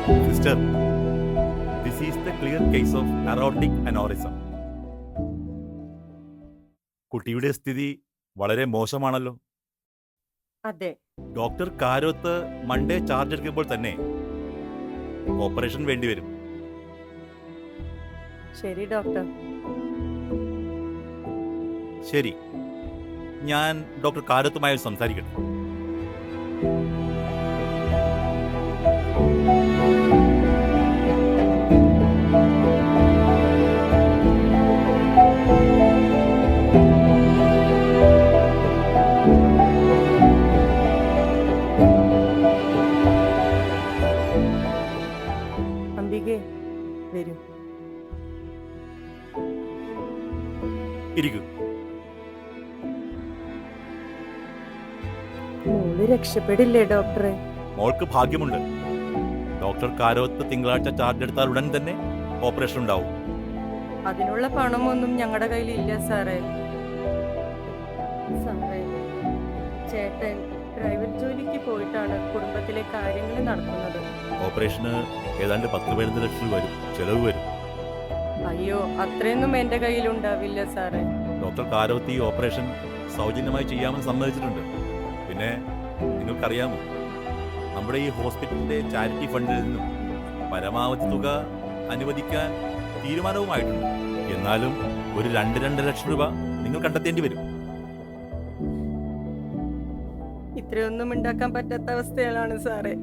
Sister, this is the clear case of aortic aneurysm. കുട്ടിയുടെ സ്ഥിതി വളരെ മോശമാണല്ലോ. അതെ. ഡോക്ടർ കാരോത്ത് മൺഡേ ചാർജ് എടുക്കുമ്പോൾ തന്നെ ഓപ്പറേഷൻ വേണ്ടിവരും. ശരി ഡോക്ടർ. ശരി, ഞാൻ ഡോക്ടർ കാരോത്തുമായി സംസാരിക്കട്ടെ. അംബികെ, വരൂ. ഇരിക്കൂ. മോള് രക്ഷപ്പെടില്ലേ ഡോക്ടറെ? മോൾക്ക് ഭാഗ്യമുണ്ട്. ഡോക്ടർ കാരോത്ത് തിങ്കളാഴ്ച ചാർജ് എടുത്താൽ ഉടൻ തന്നെ ഓപ്പറേഷൻ ഉണ്ടാവും. അതിനുള്ള പണമൊന്നും ഞങ്ങളുടെ കയ്യിൽ ഇല്ല സാറേ. സാറേ, ചേട്ടൻ പ്രൈവറ്റ് ജോലിക്ക് പോയിട്ടാണ് കുടുംബത്തിലെ കാര്യങ്ങൾ നടക്കുന്നത്. ഓപ്പറേഷന് ഏതാണ്ട് 10-15 ലക്ഷം വരും, ചെലവ് വരും. അയ്യോ, അത്രയൊന്നും എന്റെ കയ്യിൽ ഉണ്ടാവില്ല സാറേ. ഡോക്ടർ കാരോത്ത് ഈ ഓപ്പറേഷൻ സൗജന്യമായി ചെയ്യാമെന്ന് സമ്മതിച്ചിട്ടുണ്ട്. പിന്നെ നിങ്ങൾക്കറിയാമോ, നമ്മുടെ ഈ ഹോസ്പിറ്റലിന്റെ ചാരിറ്റി ഫണ്ടിൽ നിന്നും പരമാവധി തുക അനുവദിക്കാൻ തീരുമാനവുമായിട്ടുണ്ട്. എന്നാലും ഒരു 2-2.5 ലക്ഷം രൂപ നിങ്ങൾ കണ്ടെത്തേണ്ടി വരും. ഇത്രയൊന്നും ഉണ്ടാക്കാൻ പറ്റാത്ത അവസ്ഥയിലാണ് സാറേ.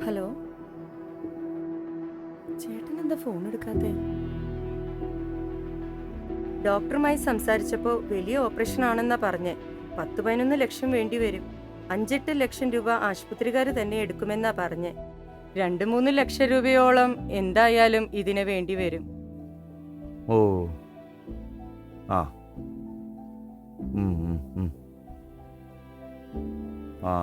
ഹലോ, ചേട്ടൻ എന്താ ഫോൺ എടുക്കാത്തെ? ഡോക്ടറുമായി സംസാരിച്ചപ്പോൾ വലിയ ഓപ്പറേഷൻ ആണെന്നാ പറഞ്ഞേ. 10-11 ലക്ഷം വേണ്ടി വരും. 5-8 ലക്ഷം രൂപ ആശുപത്രിക്കാർ തന്നെ എടുക്കുമെന്നാ പറഞ്ഞേ. 2-3 ലക്ഷം രൂപയോളം എന്തായാലും ഇതിന് വേണ്ടി വരും. ഓ, ആ ആ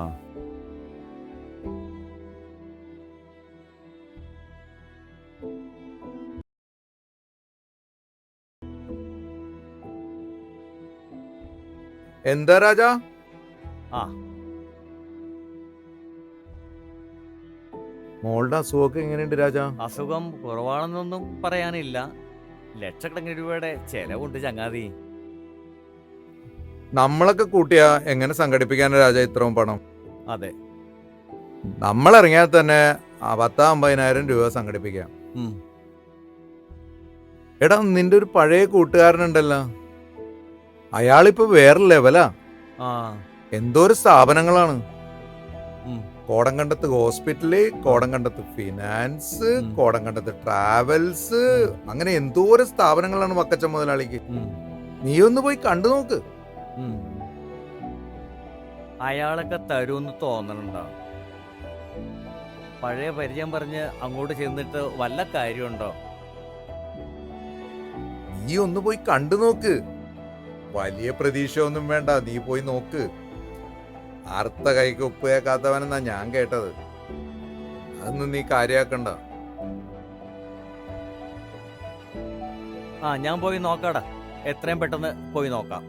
എന്താ രാജാ? ആ മോളുടെ അസുഖമൊക്കെ എങ്ങനെയുണ്ട് രാജാ? അസുഖം കുറവാണെന്നൊന്നും പറയാനില്ല. ലക്ഷക്കണക്കിന് രൂപയുടെ ചെലവുണ്ട് ചങ്ങാതി. നമ്മളൊക്കെ കൂട്ടിയാ എങ്ങനെ സംഘടിപ്പിക്കാനാ രാജാ ഇത്രയും പണം? അതെ. നമ്മൾ ഇറങ്ങിയാൽ തന്നെ 10-50,000 രൂപ സംഘടിപ്പിക്കാം. എടാ, നിന്റെ ഒരു പഴയ കൂട്ടുകാരനുണ്ടല്ലോ, അയാളിപ്പോ വേറെ ലെവലാ. എന്തോരം സ്ഥാപനങ്ങളാണ്. Kodamkandath hospital, Kodamkandath finance, Kodamkandath travels, അങ്ങനെ എന്തോരം സ്ഥാപനങ്ങളാണ് വക്കച്ച മുതലാളിക്ക്. നീ ഒന്ന് പോയി കണ്ടു നോക്ക്. അയാളൊക്കെ തരൂന്ന് തോന്നണുണ്ടോ? പഴയ പരിചയം പറഞ്ഞ് അങ്ങോട്ട് ചെന്നിട്ട് വല്ല കാര്യമുണ്ടോ? നീ ഒന്ന് പോയി കണ്ടു നോക്ക്. വലിയ പ്രതീക്ഷ ഒന്നും വേണ്ട, നീ പോയി നോക്ക്. അർത്ഥ കൈക്ക് ഉപ്പ് കേൾക്കാത്തവനെന്നാ ഞാൻ കേട്ടത്. അതൊന്നും നീ കാര്യാക്കണ്ട. ഞാൻ പോയി നോക്കാടാ. എത്രയും പെട്ടെന്ന് പോയി നോക്കാം.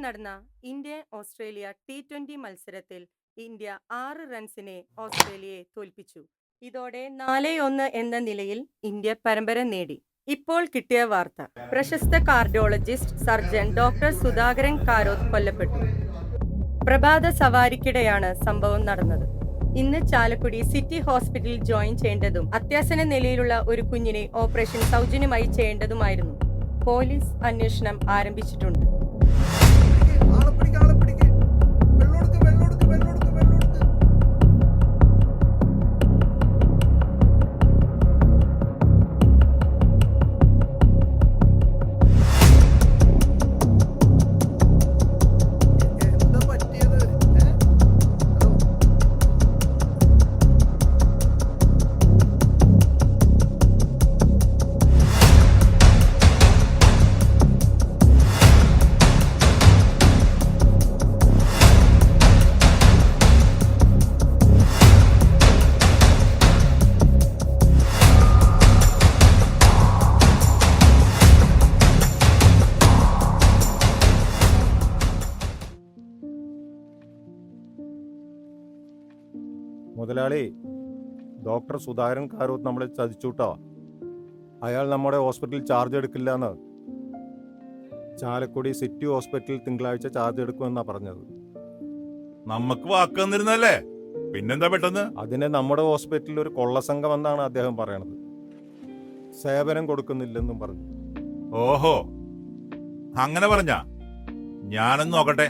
നടന്ന ഇന്ത്യ ഓസ്ട്രേലിയ T20 മത്സരത്തിൽ ഇന്ത്യ 6 റൺസിനെ ഓസ്ട്രേലിയയെ തോൽപ്പിച്ചു. ഇതോടെ 4-1 എന്ന നിലയിൽ ഇന്ത്യ പരമ്പര നേടി. ഇപ്പോൾ കിട്ടിയ വാർത്ത: പ്രശസ്ത cardiologist surgeon doctor Sudhakaran Karoth കൊല്ലപ്പെട്ടു. പ്രഭാത സവാരിക്കിടെയാണ് സംഭവം നടന്നത്. ഇന്ന് ചാലക്കുടി സിറ്റി ഹോസ്പിറ്റലിൽ ജോയിൻ ചെയ്യേണ്ടതും അത്യാസന്ന നിലയിലുള്ള ഒരു കുഞ്ഞിനെ ഓപ്പറേഷൻ സൗജന്യമായി ചെയ്യേണ്ടതുമായിരുന്നു. പോലീസ് അന്വേഷണം ആരംഭിച്ചിട്ടുണ്ട്. മുതലാളി, ഡോക്ടർ സുധാകരൻ കാരോത്ത് നമ്മളെ ചതിച്ചുട്ടോ. അയാൾ നമ്മുടെ ഹോസ്പിറ്റലിൽ ചാർജ് എടുക്കില്ല എന്ന്. ചാലക്കുടി സിറ്റി ഹോസ്പിറ്റലിൽ തിങ്കളാഴ്ച ചാർജ് എടുക്കുമെന്നാ പറഞ്ഞത്. നമുക്ക് വാക്ക് തന്നിരുന്നല്ലേ, പിന്നെന്താ പെട്ടെന്ന്? അതിന് നമ്മുടെ ഹോസ്പിറ്റലിൽ ഒരു കൊള്ളസംഘം എന്നാണ് അദ്ദേഹം പറയണത്. സേവനം കൊടുക്കുന്നില്ലെന്നും പറഞ്ഞു. ഓഹോ, അങ്ങനെ പറഞ്ഞ ഞാനൊന്ന് നോക്കട്ടെ.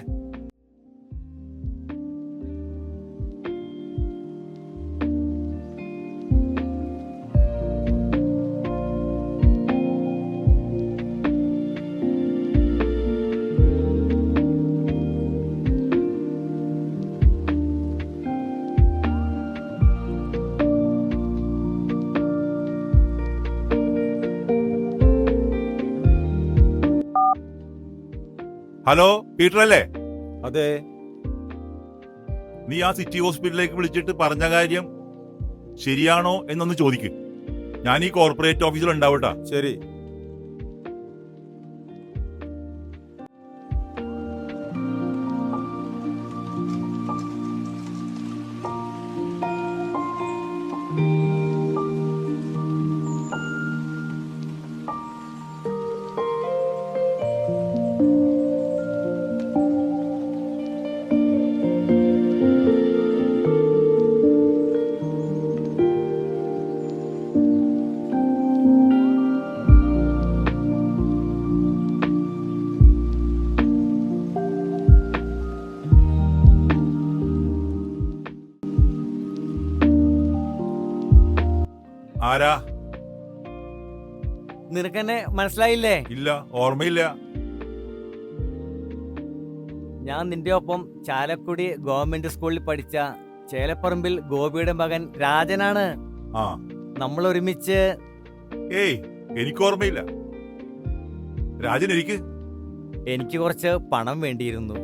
ഹലോ, പീറ്റർ അല്ലേ? അതെ. നീ ആ സിറ്റി ഹോസ്പിറ്റലിലേക്ക് വിളിച്ചിട്ട് പറഞ്ഞ കാര്യം ശരിയാണോ എന്നൊന്ന് ചോദിക്ക്. ഞാൻ ഈ കോർപ്പറേറ്റ് ഓഫീസിൽ ഉണ്ടാവട്ടാ. ശരി. ആരാ? നിനക്കെന്നെ മനസ്സിലായില്ലേ? ഇല്ല, ഓർമ്മയില്ല. ഞാൻ നിന്റെ ഒപ്പം ചാലക്കുടി ഗവൺമെന്റ് സ്കൂളിൽ പഠിച്ച ചേലപ്പറമ്പിൽ ഗോപിയുടെ മകൻ രാജനാണ്. ആ, നമ്മൾ ഒരുമിച്ച്. ഏയ്, എനിക്ക് ഓർമ്മയില്ല. രാജൻ, എനിക്ക് കുറച്ച് പണം വേണ്ടിയിരുന്നു.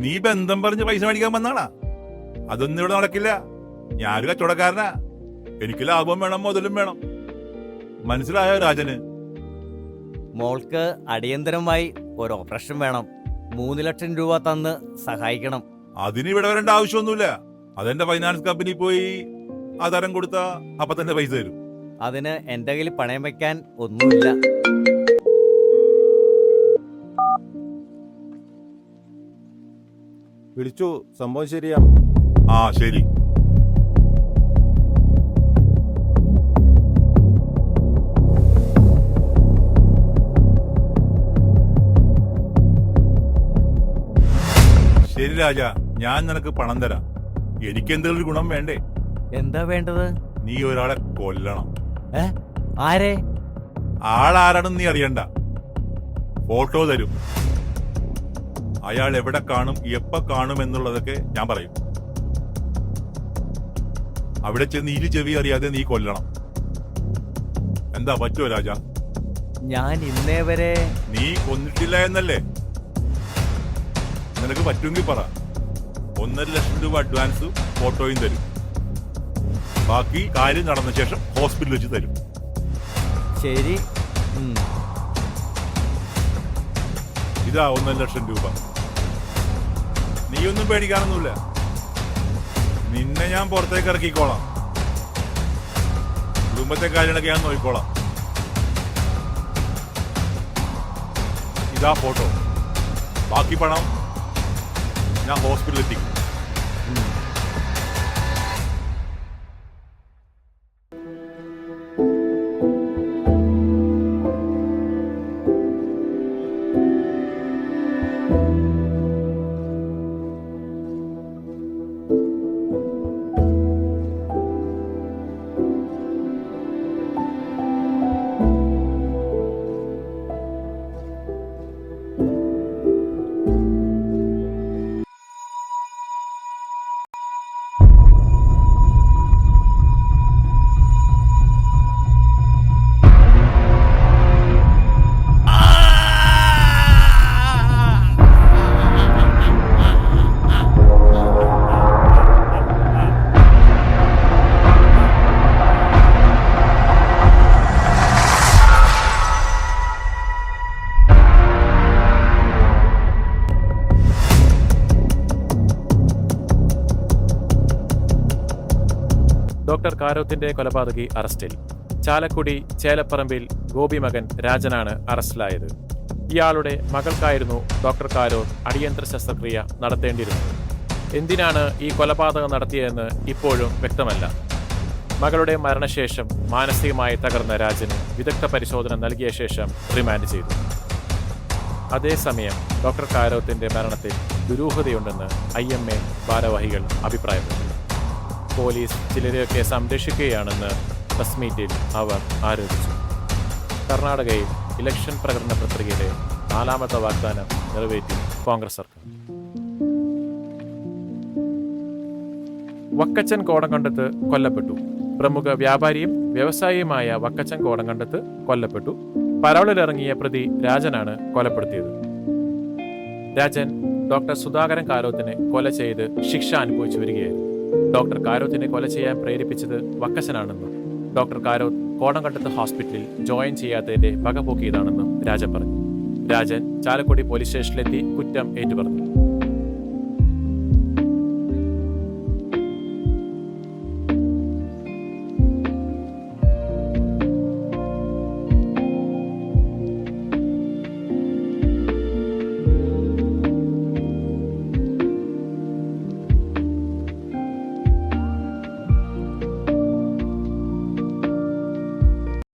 നീ ബന്ധം പറഞ്ഞ് പൈസ മേടിക്കാൻ വന്നാണാ? അതൊന്നും ഇവിടെ നടക്കില്ല. ഞാനൊരു കച്ചവടക്കാരനാ. എനിക്ക് ലാഭം വേണം, മുതലും വേണം. മനസ്സിലായോ രാജന്? മോൾക്ക് അടിയന്തരമായി ഒരു ഓപ്പറേഷൻ വേണം. 3 ലക്ഷം രൂപ തന്ന് സഹായിക്കണം. അതിന് ഇവിടെ വരേണ്ട ആവശ്യമൊന്നുമില്ല. അതെന്റെ ഫൈനാൻസ് കമ്പനി പോയി ആധാരം കൊടുത്താ അപ്പൊ തന്നെ പൈസ തരും. അതിന് എന്റെ കയ്യിൽ പണയം വെക്കാൻ ഒന്നുമില്ല. വിളിച്ചു, സംഭവം ശരിയാണ്. ആ, ശരി. ശരി രാജ, ഞാൻ നിനക്ക് പണം തരാം. എനിക്ക് എന്തെങ്കിലും ഗുണം വേണ്ടേ? എന്താ വേണ്ടത്? നീ ഒരാളെ കൊല്ലണം. ആരെ? ആളാരാണെന്ന് നീ അറിയണ്ട. ഫോട്ടോ തരും. അയാൾ എവിടെ കാണും, എപ്പോ കാണും എന്നുള്ളതൊക്കെ ഞാൻ പറയും. അവിടെ ചെന്ന് ഇരു ചെവി അറിയാതെ നീ കൊല്ലണം. എന്താ, പറ്റുമോ രാജ? ഞാൻ ഇന്നേ വരെ നീ കൊന്നിട്ടില്ല എന്നല്ലേ? നിനക്ക് പറ്റുമെങ്കിൽ പറ. 1.5 ലക്ഷം രൂപ അഡ്വാൻസ്, ഫോട്ടോയും തരും. ബാക്കി കാര്യം നടന്ന ശേഷം ഹോസ്പിറ്റലിൽ വെച്ച് തരും. ശരി. ഇതാ 1.5 ലക്ഷം രൂപ. നീയൊന്നും പേടിക്കാനൊന്നുമില്ല. നിന്നെ ഞാൻ പുറത്തേക്ക് ഇറക്കിക്കോളാം. കുടുംബത്തെ കാര്യങ്ങളൊക്കെ ഞാൻ നോക്കിക്കോളാം. ഇതാ ഫോട്ടോ. ബാക്കി പണം ഞാൻ ഹോസ്പിറ്റലിൽ എത്തിക്കും. ഡോക്ടർ കാരോത്തിന്റെ കൊലപാതകി അറസ്റ്റിൽ. ചാലക്കുടി ചേലപ്പറമ്പിൽ ഗോപി മകൻ രാജനാണ് അറസ്റ്റിലായത്. ഇയാളുടെ മകൾക്കായിരുന്നു ഡോക്ടർ കാരോത്ത് അടിയന്തര ശസ്ത്രക്രിയ നടത്തേണ്ടിയിരുന്നത്. എന്തിനാണ് ഈ കൊലപാതകം നടത്തിയതെന്ന് ഇപ്പോഴും വ്യക്തമല്ല. മകളുടെ മരണശേഷം മാനസികമായി തകർന്ന രാജന് വിദഗ്ധ പരിശോധന നൽകിയ ശേഷം റിമാൻഡ് ചെയ്തു. അതേസമയം ഡോക്ടർ കാരോത്തിന്റെ മരണത്തിൽ ദുരൂഹതയുണ്ടെന്ന് IMA ഭാരവാഹികൾ അഭിപ്രായപ്പെട്ടു. പോലീസ് ചിലരെയൊക്കെ സംരക്ഷിക്കുകയാണെന്ന് പ്രസ് മീറ്റിൽ അവർ ആരോപിച്ചു. കർണാടകയിൽ ഇലക്ഷൻ പ്രകടന പത്രികയിലെ 4ാമത്തെ വാഗ്ദാനം നിറവേറ്റി കോൺഗ്രസ് സർക്കാർ. വക്കച്ചൻ കോടങ്കണ്ടത്ത് കൊല്ലപ്പെട്ടു. പ്രമുഖ വ്യാപാരിയും വ്യവസായിയുമായ വക്കച്ചൻ കോടങ്കണ്ടത്ത് കൊല്ലപ്പെട്ടു. പരോളിലിറങ്ങിയ പ്രതി രാജനാണ് കൊലപ്പെടുത്തിയത്. രാജൻ ഡോക്ടർ സുധാകരൻ കാരോത്തിനെ കൊല ചെയ്ത് ശിക്ഷ അനുഭവിച്ചു വരികയായിരുന്നു. ഡോക്ടർ കാരോത്തിനെ കൊല ചെയ്യാൻ പ്രേരിപ്പിച്ചത് വക്കച്ചനാണെന്നും ഡോക്ടർ കാരോത്ത് കോടങ്കണ്ടത്ത് ഹോസ്പിറ്റലിൽ ജോയിൻ ചെയ്യാത്തതിന്റെ പകപോക്കിയതാണെന്നും രാജൻ പറഞ്ഞു. രാജൻ ചാലക്കുടി പോലീസ് സ്റ്റേഷനിലെത്തി കുറ്റം ഏറ്റുപറഞ്ഞു.